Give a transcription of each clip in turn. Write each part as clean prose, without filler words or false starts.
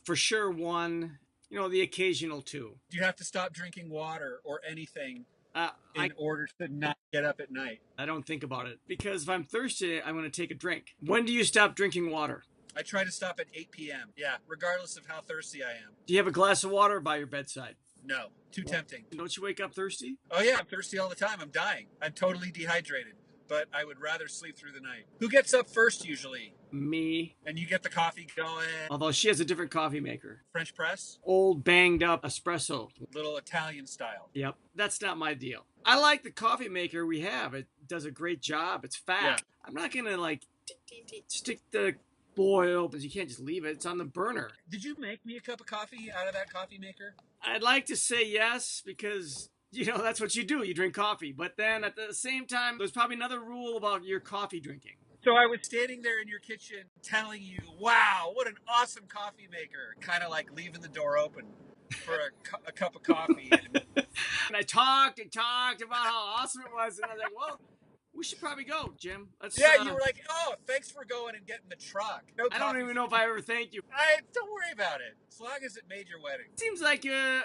For sure one, the occasional two. Do you have to stop drinking water or anything Uh, I in order to not get up at night? I don't think about it because if I'm thirsty, I'm going to take a drink. When do you stop drinking water? I try to stop at 8 p.m. Yeah, regardless of how thirsty I am. Do you have a glass of water by your bedside? No, too tempting. Don't you wake up thirsty? Oh yeah, I'm thirsty all the time. I'm dying. I'm totally dehydrated, but I would rather sleep through the night. Who gets up first usually? Me. And you get the coffee going. Although she has a different coffee maker. French press? Old banged up espresso. Little Italian style. Yep. That's not my deal. I like the coffee maker we have. It does a great job. It's fast. Yeah. I'm not going to stick the boil, but you can't just leave it. It's on the burner. Did you make me a cup of coffee out of that coffee maker? I'd like to say yes because, that's what you do. You drink coffee. But then at the same time, there's probably another rule about your coffee drinking. So I was standing there in your kitchen telling you, wow, what an awesome coffee maker. Kind of like leaving the door open for a cup of coffee. And I talked about how awesome it was. And I was like, well, we should probably go, Jim. You were like, oh, thanks for going and getting the truck. No I don't even know if I ever thanked you. Don't worry about it. As long as it made your wedding. Seems like a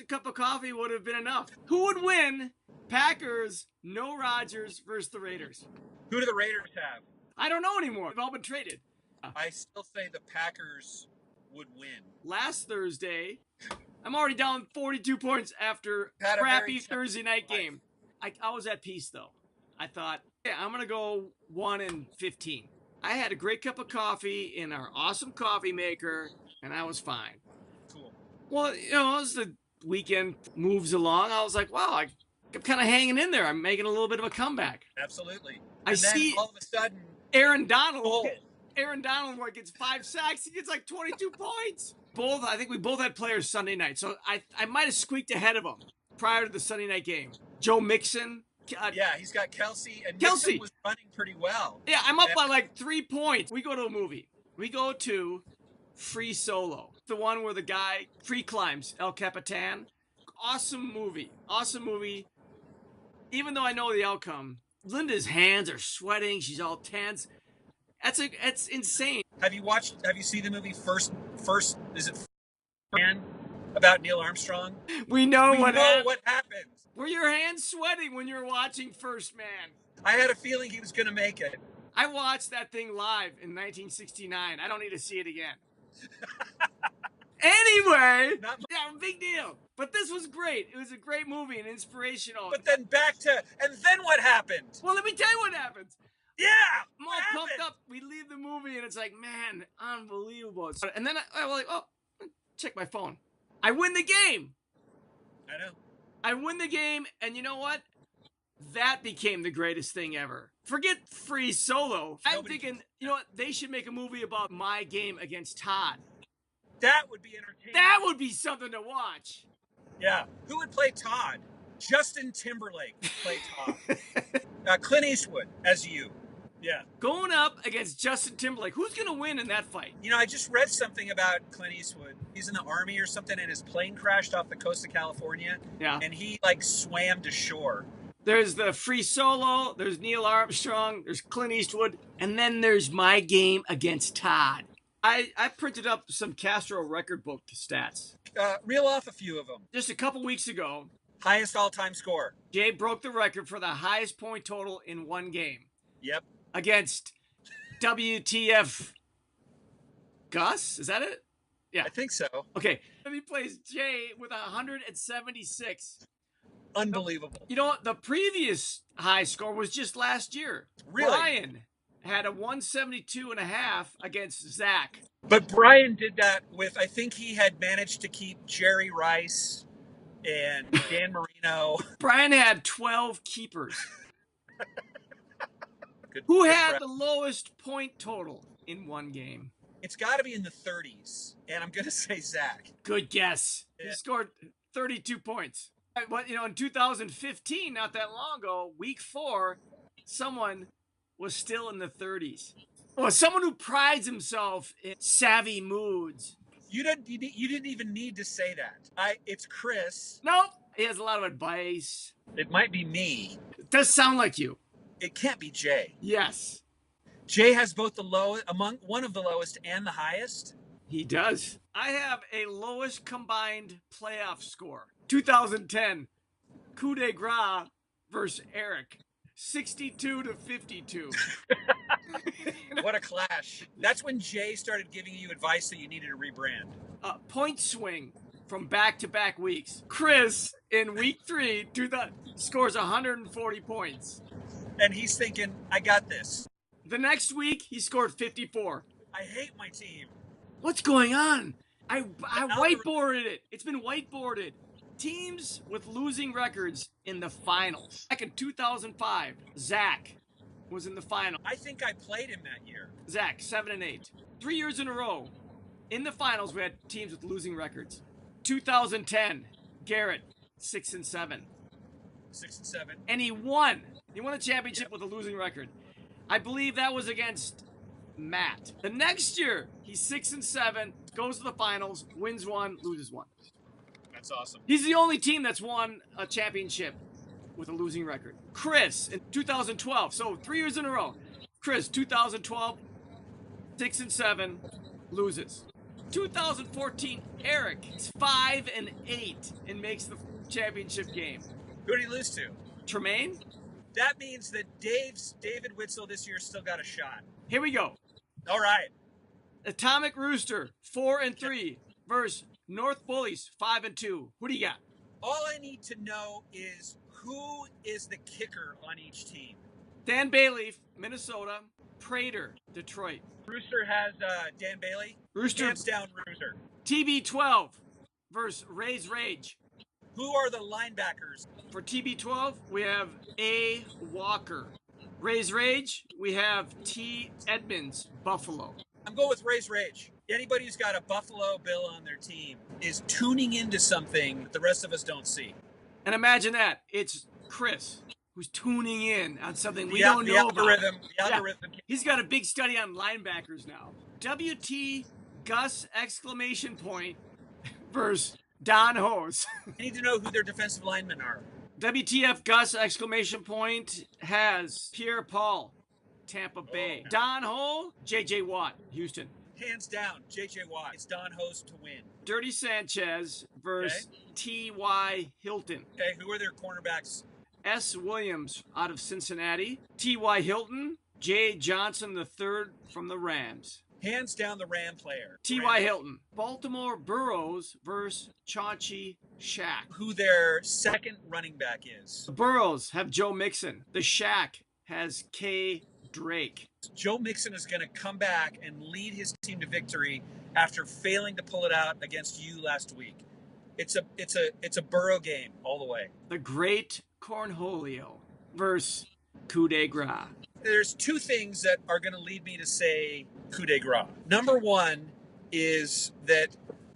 cup of coffee would have been enough. Who would win? Packers, no Rodgers versus the Raiders. Who do the Raiders have? I don't know anymore. They've all been traded. I still say the Packers would win. Last Thursday, I'm already down 42 points after a crappy Thursday night game. I was at peace, though. I thought, yeah, I'm going to go 1-15. I had a great cup of coffee in our awesome coffee maker, and I was fine. Cool. Well, as the weekend moves along, I was like, wow, I'm kind of hanging in there. I'm making a little bit of a comeback. Absolutely. I see all of a sudden, Aaron Donald gets 5 sacks. He gets like 22 points. I think we both had players Sunday night, so I might have squeaked ahead of him prior to the Sunday night game. Joe Mixon. Yeah, he's got Kelsey, and Mixon was running pretty well. Yeah, I'm up by like 3 points. We go to a movie. We go to Free Solo, the one where the guy free climbs El Capitan. Awesome movie. Even though I know the outcome, Linda's hands are sweating. She's all tense. That's insane. Have you seen the movie First? Is it Man about Neil Armstrong? We know what happens. Were your hands sweating when you were watching First Man? I had a feeling he was going to make it. I watched that thing live in 1969. I don't need to see it again. Anyway, big deal. But this was great. It was a great movie and inspirational. But then and then what happened? Well, let me tell you what happens. Yeah. I'm all pumped up. We leave the movie and it's like, man, unbelievable. And then I was like, oh, check my phone. I win the game. I know. I win the game, and you know what? That became the greatest thing ever. Forget Free Solo. I'm thinking, they should make a movie about my game against Todd. That would be entertaining. That would be something to watch. Yeah. Who would play Todd? Justin Timberlake would play Todd. Clint Eastwood as you. Yeah. Going up against Justin Timberlake. Who's going to win in that fight? I just read something about Clint Eastwood. He's in the Army or something, and his plane crashed off the coast of California. Yeah. And he, swam to shore. There's the Free Solo. There's Neil Armstrong. There's Clint Eastwood. And then there's my game against Todd. I printed up some Castro record book stats. Reel off a few of them. Just a couple weeks ago. Highest all-time score. Jay broke the record for the highest point total in one game. Yep. Against WTF Gus? Is that it? Yeah. I think so. Okay. He plays Jay with 176. Unbelievable. You know what? The previous high score was just last year. Really? Brian had a 172.5 against Zach. But Brian did that with, I think he had managed to keep Jerry Rice and Dan Marino. Brian had 12 keepers. Who had the lowest point total in one game? It's got to be in the 30s, and I'm going to say Zach. Good guess. Yeah. He scored 32 points. But, in 2015, not that long ago, week 4, someone was still in the 30s. Well, someone who prides himself in savvy moods. You didn't even need to say that. It's Chris. Nope. He has a lot of advice. It might be me. It does sound like you. It can't be Jay. Yes. Jay has both one of the lowest and the highest. He does. I have a lowest combined playoff score. 2010, coup de grace versus Eric. 62-52. What a clash. That's when Jay started giving you advice that you needed to rebrand. Point swing from back-to-back weeks. Chris, in week 3, scores 140 points. And he's thinking, I got this. The next week, he scored 54. I hate my team. What's going on? I whiteboarded it. It's been whiteboarded. Teams with losing records in the finals. Back in 2005, Zach was in the final. I think I played him that year. Zach, 7-8. 3 years in a row. In the finals, we had teams with losing records. 2010, Garrett, 6-7. 6-7. And he won. He won a championship with a losing record. I believe that was against Matt. The next year, he's 6-7, goes to the finals, wins one, loses one. That's awesome. He's the only team that's won a championship with a losing record. Chris, in 2012, so 3 years in a row. Chris, 2012, 6-7, loses. 2014, Eric is 5-8 and makes the championship game. Who did he lose to? Tremaine? That means that David Witzel this year still got a shot. Here we go. All right. Atomic Rooster, 4-3 versus North Bullies, 5-2. Who do you got? All I need to know is who is the kicker on each team. Dan Bayleaf, Minnesota. Prater, Detroit. Rooster has Dan Bailey. Rooster. Hands down, Rooster. TB12 versus Ray's Rage. Who are the linebackers? For TB12, we have A. Walker. Ray's Rage, we have T. Edmonds, Buffalo. I'm going with Ray's Rage. Anybody who's got a Buffalo Bill on their team is tuning into something that the rest of us don't see. And imagine that. It's Chris who's tuning in on something we don't know about. The algorithm. Yeah. He's got a big study on linebackers now. WT Gus exclamation point versus Don Hose. I need to know who their defensive linemen are. WTF Gus exclamation point has Pierre Paul, Tampa Bay. Don Ho, JJ Watt, Houston. Hands down, JJ Watt. It's Don Hose to win. Dirty Sanchez versus T.Y. Hilton. Okay, who are their cornerbacks? S. Williams out of Cincinnati. T.Y. Hilton. J. Johnson III from the Rams. Hands down the Ram player. T.Y. Hilton. Baltimore Burrows versus Chauncey Shaq. Who their second running back is. The Burrows have Joe Mixon. The Shaq has K. Drake. Joe Mixon is going to come back and lead his team to victory after failing to pull it out against you last week. It's a Burrow game all the way. The Great Cornholio versus Coup de Grace. There's two things that are going to lead me to say coup de grace. Number one is that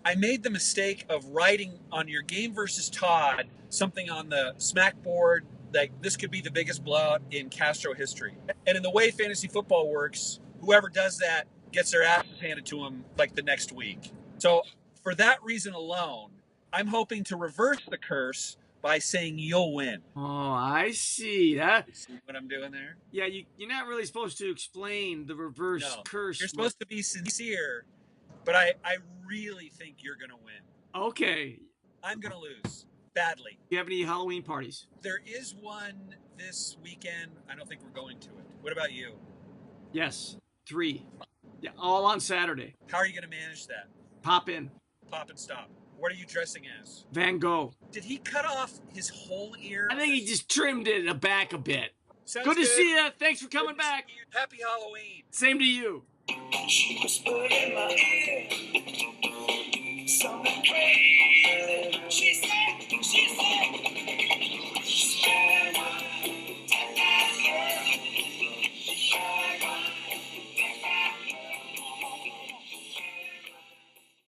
I made the mistake of writing on your game versus Todd something on the smack board like this could be the biggest blowout in Castro history. And in the way fantasy football works, whoever does that gets their asses handed to them like the next week. So for that reason alone, I'm hoping to reverse the curse by saying you'll win. Oh, I see. That. You see what I'm doing there? Yeah, you're not really supposed to explain the reverse curse. You're supposed to be sincere, but I really think you're going to win. Okay. I'm going to lose. Badly. Do you have any Halloween parties? There is one this weekend. I don't think we're going to it. What about you? Yes. 3. Yeah, all on Saturday. How are you going to manage that? Pop in. Pop and stop. What are you dressing as? Van Gogh. Did he cut off his whole ear? I think he just trimmed it back a bit. Sounds good to see you. Thanks for coming back. Happy Halloween. Same to you. She whispered in my ear something crazy. She said,